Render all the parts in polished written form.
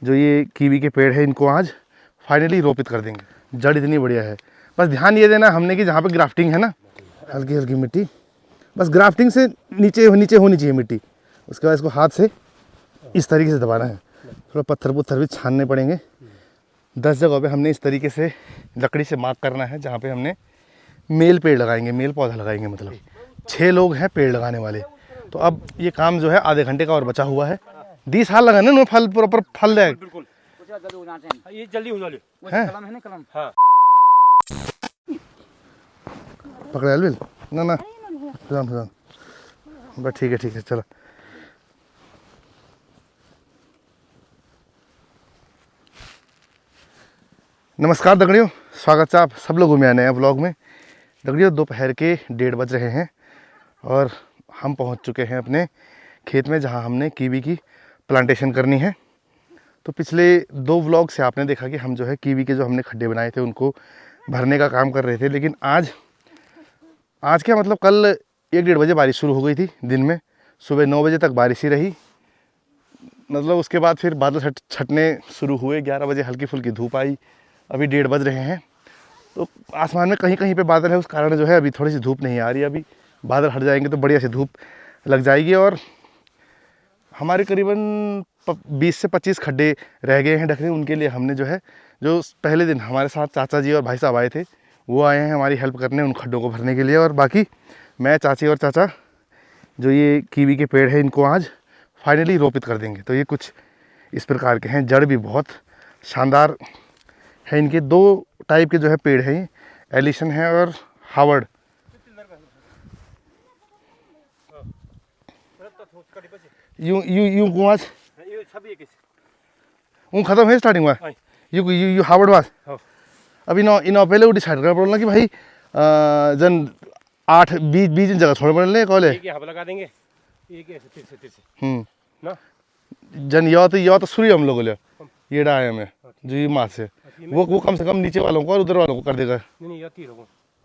जो ये कीवी के पेड़ है इनको आज फाइनली रोपित कर देंगे। जड़ इतनी बढ़िया है, बस ध्यान ये देना हमने कि जहाँ पे ग्राफ्टिंग है ना, हल्की हल्की मिट्टी, बस ग्राफ्टिंग से नीचे नीचे होनी चाहिए मिट्टी। उसके बाद इसको हाथ से इस तरीके से दबाना है। थोड़ा पत्थर पुत्थर भी छानने पड़ेंगे। 10 जगहों पे हमने इस तरीके से लकड़ी से मार्क करना है जहाँ पे हमने मेल पेड़ लगाएंगे, मेल पौधा लगाएंगे। मतलब 6 लोग हैं पेड़ लगाने वाले। तो अब ये काम जो है आधे घंटे का और बचा हुआ है। 20 साल लगाने ना, फल प्रॉपर फल जाए। बिल्कुल ये जल्दी हो जाए। कलम है ना कलम। हाँ पकड़ा बिल ना ना राम बस ठीक है चलो। नमस्कार दगड़ियों, स्वागत है आप सब लोगों में नए व्लॉग में। दगड़ियों दोपहर के 1:30 बज रहे हैं और हम पहुंच चुके हैं अपने खेत में जहां हमने कीवी की प्लांटेशन करनी है। तो पिछले 2 व्लॉग से आपने देखा कि हम जो है कीवी के जो हमने खड्डे बनाए थे उनको भरने का काम कर रहे थे। लेकिन आज क्या मतलब कल 1-1:30 बजे बारिश शुरू हो गई थी दिन में। सुबह 9 बजे तक बारिश ही रही। मतलब उसके बाद फिर बादल छटने शुरू हुए। 11 बजे हल्की फुल्की धूप आई। अभी 1:30 बज रहे हैं तो आसमान में कहीं कहीं पे बादल है, उस कारण जो है अभी थोड़ी सी धूप नहीं आ रही। अभी बादल हट जाएंगे तो बढ़िया सी धूप लग जाएगी। और हमारे करीबन 20 से 25 खड्डे रह गए हैं ढकने। उनके लिए हमने जो है, जो पहले दिन हमारे साथ चाचा जी और भाई साहब आए थे वो आए हैं हमारी हेल्प करने उन खड्डों को भरने के लिए। और बाकी मैं, चाची और चाचा जो ये कीवी के पेड़ है इनको आज फाइनली रोपित कर देंगे। तो ये कुछ इस प्रकार के हैं। जड़ भी बहुत शानदार है इनके। 2 टाइप के जो है पेड़ हैं, एलिसन है और हावर्ड। यूं कुआं खत्म है स्टार्टिंग में यू हावर्ड वास। अभी इन पहले वो डिसाइड करना पड़ेगा कि भाई जन 8-20 जगह छोड़ पड़े कॉले लगा देंगे ना। जन या तो सूर्य हम लोग ले ये डाय में जो ये मास है वो कम से कम नीचे वालों को और उधर वालों को कर देगा।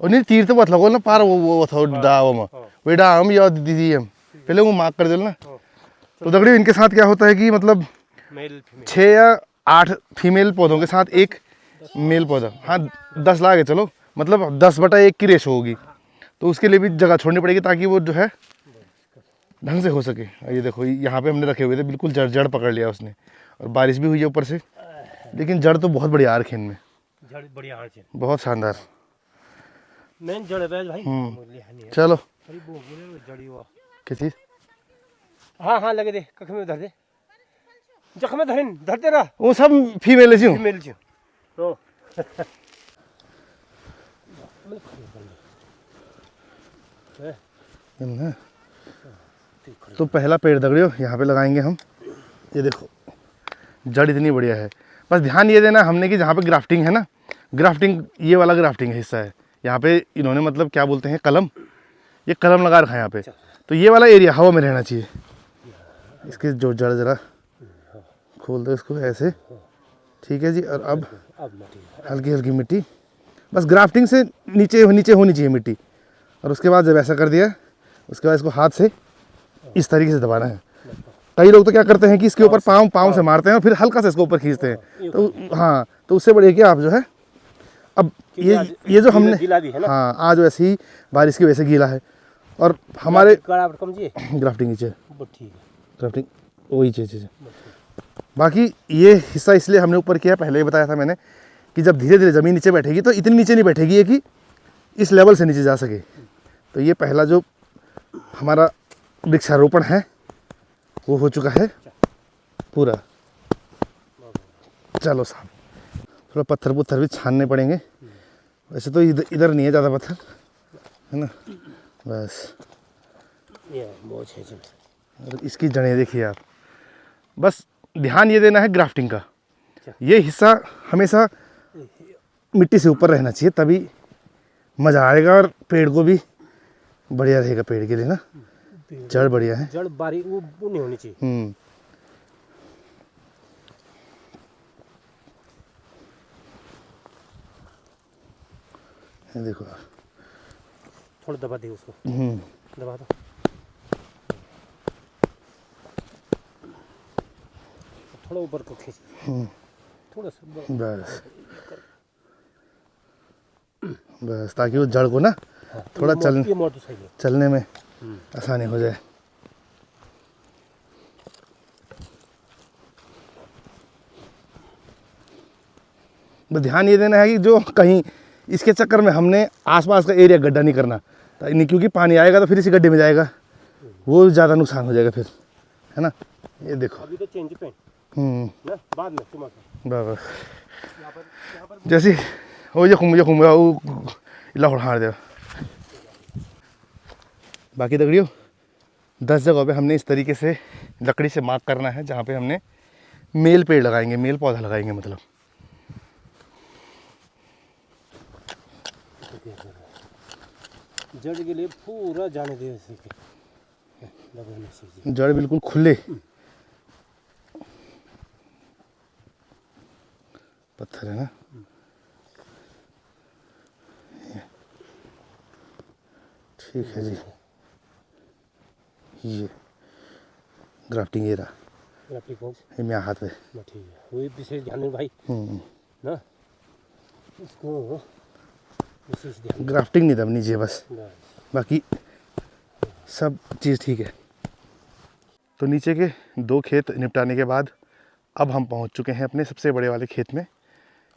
और नहीं तीर तो बत लगो ना पार वो था डाव में वही डाम या दीदी हम पहले वो मार्क कर दे ना। तो दगड़ी इनके साथ क्या होता है कि मतलब 6 या 8 फीमेल पौधों के साथ एक मेल पौधा। हाँ 10 लागे चलो, मतलब 10/1 की रेशो होगी। तो उसके लिए भी जगह छोड़नी पड़ेगी ताकि वो जो है ढंग से हो सके। ये देखो यहाँ पे हमने रखे हुए थे, बिल्कुल जड़ पकड़ लिया उसने। और बारिश भी हुई है ऊपर से, लेकिन जड़ तो बहुत बढ़िया आ रखी इनमें, जड़ बढ़िया आ रही है, बहुत शानदार मेन जड़ है भाई। चलो जड़ी वो क्या चीज। हाँ लगे दे कख में धर दे, जख में धरते रहा। वो सब फीमेल है फीमेल जी तो तो पहला पेड़ दगड़ियो यहाँ पे लगाएंगे हम। ये देखो जड़ इतनी बढ़िया है, बस ध्यान ये देना हमने कि जहाँ पे ग्राफ्टिंग है ना, ग्राफ्टिंग ये वाला ग्राफ्टिंग हिस्सा है यहाँ पे इन्होंने मतलब क्या बोलते हैं कलम, ये कलम लगा रखा है यहाँ पे। तो ये वाला एरिया हवा में रहना चाहिए। इसके जो जड़ जरा खोल दो इसको ऐसे, ठीक है जी। और अब हल्की हल्की मिट्टी, बस ग्राफ्टिंग से नीचे नीचे होनी चाहिए मिट्टी। और उसके बाद जब ऐसा कर दिया उसके बाद इसको हाथ से इस तरीके से दबाना है। कई लोग तो क्या करते हैं कि इसके ऊपर पाँव से मारते हैं और फिर हल्का से इसको ऊपर खींचते हैं। तो हाँ, तो उससे बढ़िया कि आप जो है अब ये जो हमने हाँ आज वैसे ही बारिश की वजह से गीला है। और हमारे ग्राफ्टिंग नीचे ग्राफ्टिंग वही चीज़। बाकी ये हिस्सा इसलिए हमने ऊपर किया, पहले ही बताया था मैंने कि जब धीरे धीरे ज़मीन नीचे बैठेगी तो इतनी नीचे नहीं बैठेगी ये कि इस लेवल से नीचे जा सके। तो ये पहला जो हमारा वृक्षारोपण है वो हो चुका है पूरा। चलो साहब थोड़ा पत्थर पुत्थर भी छानने पड़ेंगे। वैसे तो इधर नहीं है ज़्यादा पत्थर, है ना। बस इसकी जड़ें देखिए आप। बस ध्यान ये देना है ग्राफ्टिंग का, ये हिस्सा हमेशा मिट्टी से ऊपर रहना चाहिए, तभी मज़ा आएगा और पेड़ को भी बढ़िया रहेगा। पेड़ के लिए ना जड़ बढ़िया है, जड़ बारीक वो नहीं होनी चाहिए। देखो थोड़ा दबा दे उसको, दबा दो थोड़ा ऊपर को खींच, थोड़ा सा बस बस, ताकि वो जड़ को ना थोड़ा चलने में आसानी हो जाए। बस ध्यान ये देना है कि जो कहीं इसके चक्कर में हमने आसपास का एरिया गड्ढा नहीं करना, नहीं, क्योंकि पानी आएगा तो फिर इसी गड्ढे में जाएगा, वो ज़्यादा नुकसान हो जाएगा फिर, है ना। ये देखो अभी तो चेंज पे ना बाद में बस जैसे वो ये खुम्बा वो इला हार दे। बाकी दगड़ियों 10 जगहों पे हमने इस तरीके से लकड़ी से मार्क करना है जहाँ पे हमने मेल पेड़ लगाएंगे, मेल पौधा लगाएंगे मतलब। जड़ के लिए पूरा जाने दे, जड़ बिल्कुल खुले, पत्थर है ना। ठीक है जी, ये ग्राफ्टिंग ये रहा, ये मेरा हाथ पे ठीक है, वही विशेष ध्यान है भाई ना, इसको विशेष ध्यान। ग्राफ्टिंग नहीं दबनी चाहिए बस, बाकी सब चीज़ ठीक है। तो नीचे के 2 खेत निपटाने के बाद अब हम पहुंच चुके हैं अपने सबसे बड़े वाले खेत में।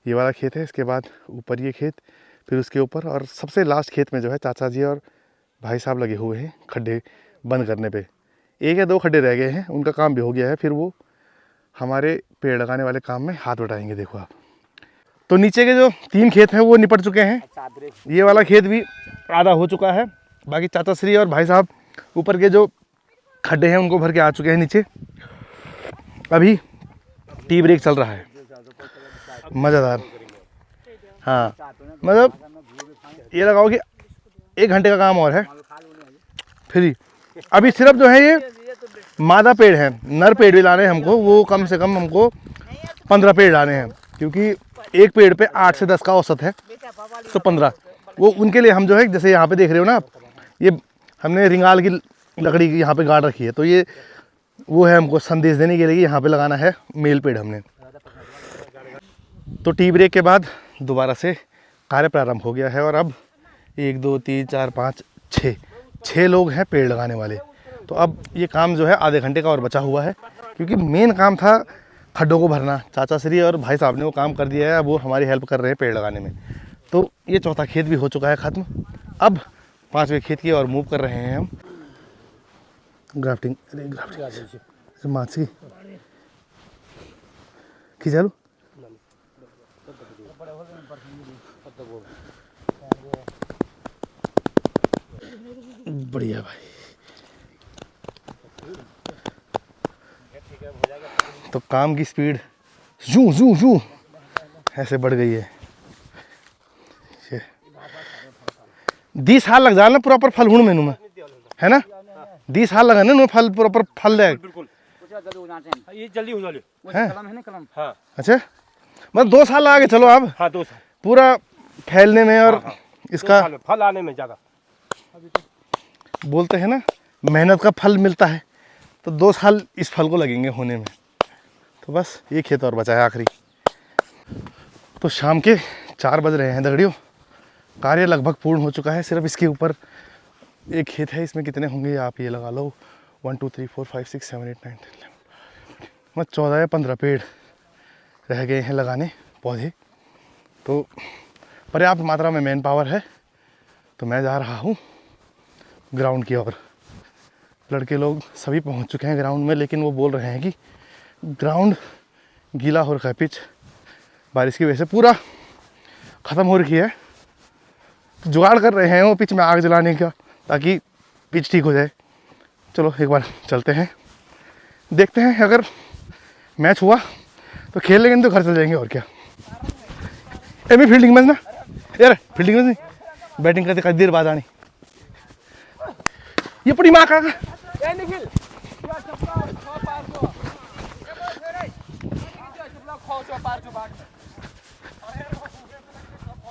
ये वाला खेत है, इसके बाद ऊपर ये खेत, फिर उसके ऊपर, और सबसे लास्ट खेत में जो है चाचा जी और भाई साहब लगे हुए हैं खड्डे बंद करने पे। 1 या 2 खड्डे रह गए हैं, उनका काम भी हो गया है, फिर वो हमारे पेड़ लगाने वाले काम में हाथ बटाएंगे। देखो आप, तो नीचे के जो 3 खेत हैं वो निपट चुके हैं, ये वाला खेत भी आधा हो चुका है। बाकी चाचा श्री और भाई साहब ऊपर के जो खड्डे हैं उनको भर के आ चुके हैं नीचे। अभी टी ब्रेक चल रहा है, मज़ेदार। हाँ मतलब ये लगाओ कि 1 घंटे का काम और है फ्री। अभी सिर्फ जो है ये मादा पेड़ हैं, नर पेड़ भी लाने हैं हमको, वो कम से कम हमको 15 पेड़ लाने हैं, क्योंकि एक पेड़ पे 8 से 10 का औसत है, तो 15 वो उनके लिए हम जो है, जैसे यहाँ पे देख रहे हो ना आप, ये हमने रिंगाल की लकड़ी की यहाँ पे गाड़ रखी है, तो ये वो है हमको संदेश देने के लिए यहाँ पे लगाना है मेल पेड़ हमने। तो टी ब्रेक के बाद दोबारा से कार्य प्रारंभ हो गया है, और अब 1 2 3 4 5 6 लोग हैं पेड़ लगाने वाले। तो अब ये काम जो है आधे घंटे का और बचा हुआ है, क्योंकि मेन काम था खड्डों को भरना। चाचा श्री और भाई साहब ने वो काम कर दिया है, अब वो हमारी हेल्प कर रहे हैं पेड़ लगाने में। तो ये चौथा खेत भी हो चुका है ख़त्म। अब 5वें खेत की और मूव कर रहे हैं हम। ग्राफ्टिंग, अरे ग्राफ्टिंग माछी खिंचा लो, बढ़िया भाई। तो काम की स्पीड जू जू जू ऐसे बढ़ गई है। 20 साल लग जाना प्रॉपर फल हुण मेनू में, है ना। 20 साल लगा ना फल प्रॉपर फल दे, बिल्कुल ये जल्दी हो जाए है कलम। हाँ अच्छा, मतलब 2 साल आगे चलो आप। हाँ 2 साल पूरा फैलने में और इसका फल आने में ज़्यादा। बोलते हैं ना मेहनत का फल मिलता है, तो 2 साल इस फल को लगेंगे होने में। तो बस ये खेत और बचा है आखिरी। तो शाम के 4 बज रहे हैं दगड़ियों, कार्य लगभग पूर्ण हो चुका है। सिर्फ इसके ऊपर एक खेत है, इसमें कितने होंगे आप ये लगा लो, 1 2 3 4 5 6 7 8 9 10 11 मतलब 14 या 15 पेड़ रह गए हैं लगाने पौधे। तो पर्याप्त मात्रा में मैन पावर है। तो मैं जा रहा हूँ ग्राउंड की ओर। लड़के लोग सभी पहुँच चुके हैं ग्राउंड में, लेकिन वो बोल रहे हैं कि ग्राउंड गीला हो रखा है, पिच बारिश की वजह से पूरा ख़त्म हो रखी है। तो जुगाड़ कर रहे हैं वो पिच में आग जलाने का, ताकि पिच ठीक हो जाए। चलो एक बार चलते हैं, देखते हैं अगर मैच हुआ तो खेल लेंगे, तो घर चल जाएंगे और क्या। एमी फील्डिंग मैच ना यार, फील्डिंग मैच नहीं, बैटिंग करते काफ़ी देर बाद आनी। ये पड़ी माँ का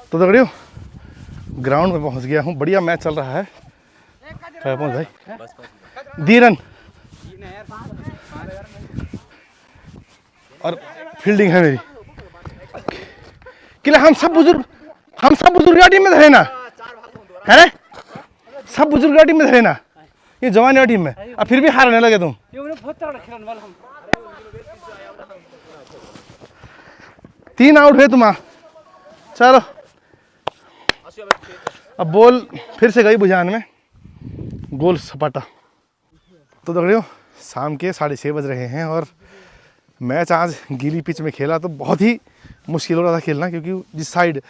तो दगड़ियों ग्राउंड में पहुंच गया हूँ। बढ़िया मैच चल रहा है। पहुंच भाई धीरन और फील्डिंग है मेरी। कि हम सब बुजुर्ग टीम में धरे ना है रे, सब बुजुर्ग टीम में धरे ना, ये जवान टीम में, अब फिर भी हारने लगे तुम। तीन आउट है तुम। चलो अब बॉल फिर से गई बुझान में, गोल सपाटा। तो दगड़ियों शाम के 6:30 बज रहे हैं और मैच आज गीली पिच में खेला तो बहुत ही मुश्किल हो रहा था खेलना, क्योंकि जिस साइड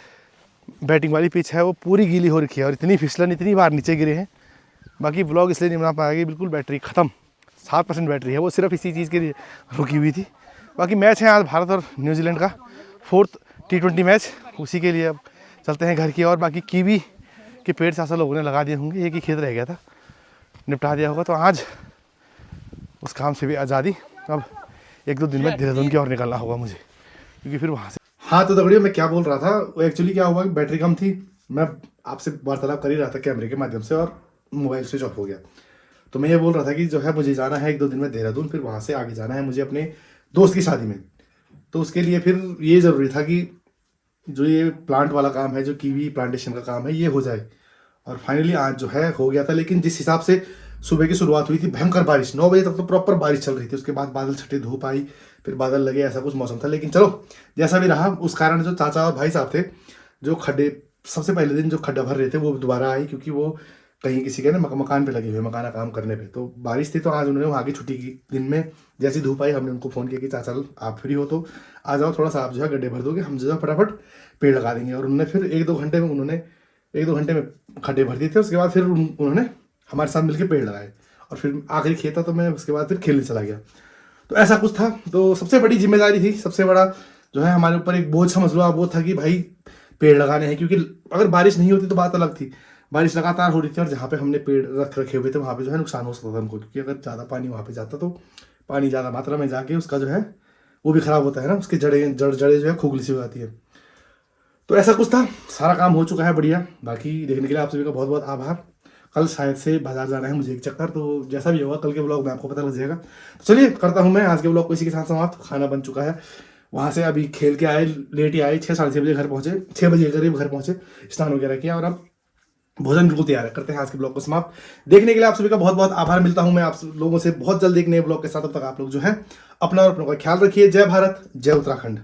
बैटिंग वाली पिच है वो पूरी गीली हो रखी है और इतनी फिसलन, इतनी बार नीचे गिरे हैं। बाकी ब्लॉग इसलिए नहीं बना पाएगी, बिल्कुल बैटरी ख़त्म, 7% बैटरी है, वो सिर्फ इसी चीज़ के लिए रुकी हुई थी। बाकी मैच है आज भारत और न्यूजीलैंड का 4th T20 मैच, उसी के लिए अब चलते हैं घर की। और बाकी कीवी के पेड़ चाचा लोगों ने लगा दिए होंगे, एक ही खेत रह गया था, निपटा दिया होगा, तो आज उस काम से भी आज़ादी। अब 1-2 दिन में देहरादून की ओर निकलना होगा मुझे, क्योंकि फिर वहाँ से। हाँ तो दगड़ियों मैं क्या बोल रहा था, वो एक्चुअली क्या हुआ कि बैटरी कम थी, मैं आपसे वार्तालाप कर ही रहा था कैमरे के माध्यम से और मोबाइल स्विच ऑफ हो गया। तो मैं ये बोल रहा था कि जो है मुझे जाना है 1-2 दिन में देहरादून, फिर वहाँ से आगे जाना है मुझे अपने दोस्त की शादी में। तो उसके लिए फिर ये ज़रूरी था कि जो ये प्लांट वाला काम है, जो कीवी प्लांटेशन का काम है, ये हो जाए। और फाइनली आज जो है हो गया था। लेकिन जिस हिसाब से सुबह की शुरुआत हुई थी, भयंकर बारिश, 9 बजे तक तो प्रॉपर बारिश चल रही थी, उसके बाद बादल छटे, धूप आई, फिर बादल लगे, ऐसा कुछ मौसम था। लेकिन चलो जैसा भी रहा, उस कारण जो चाचा और भाई साहब थे, जो खड्डे सबसे पहले दिन जो खड्डा भर रहे थे, वो दोबारा आए, क्योंकि वो कहीं किसी के ना मकान पे लगे हुए, मकाना काम करने पे। तो बारिश थी, तो आज उन्होंने वहाँ की छुट्टी की। दिन में जैसी धूप आई, हमने उनको फ़ोन किया कि चाचा आप फ्री हो तो आ जाओ, थोड़ा सा आप जो है गड्ढे भर दोगे, हम जो है फटाफट पेड़ लगा देंगे। और उन्होंने फिर 1-2 घंटे में खड्डे भर दिए थे। उसके बाद फिर उन्होंने हमारे साथ मिलकर पेड़ लगाए, और फिर आखिरी खेत था, तो मैं उसके बाद फिर खेलने चला गया। तो ऐसा कुछ था। तो सबसे बड़ी जिम्मेदारी थी, सबसे बड़ा जो है हमारे ऊपर एक बोझ समझ लो आप, वो था कि भाई पेड़ लगाने हैं। क्योंकि अगर बारिश नहीं होती तो बात अलग थी, बारिश लगातार हो रही थी, और जहाँ पे हमने पेड़ रखे हुए थे वहाँ पे जो है नुकसान हो सकता था हमको, क्योंकि अगर ज़्यादा पानी वहाँ पे जाता तो पानी ज़्यादा मात्रा में जाके उसका जो है वो भी ख़राब होता है ना, उसकी जड़ें जो है खोखली सी हो जाती है। तो ऐसा कुछ था, सारा काम हो चुका है, बढ़िया। बाकी देखने के लिए आप सभी का बहुत बहुत आभार। कल शायद से बाजार जाना है मुझे एक चक्कर, तो जैसा भी होगा कल के ब्लॉग में आपको पता लग जाएगा। तो चलिए करता हूँ मैं आज के ब्लॉग को इसी के साथ समाप्त। खाना बन चुका है, वहाँ से अभी खेल के आए, लेट ही आए, 6-6:30 बजे घर पहुँचे, 6 बजे करीब घर पहुँचे, स्नान वगैरह किया, और अब भोजन बिल्कुल तैयार है। करते हैं आज के ब्लॉग को समाप्त। देखने के लिए आप सभी का बहुत बहुत आभार। मिलता हूँ मैं आप लोगों से बहुत जल्द एक नए ब्लॉग के साथ। तब तक आप लोग जो है अपना और अपनों का ख्याल रखिए। जय भारत, जय उत्तराखंड।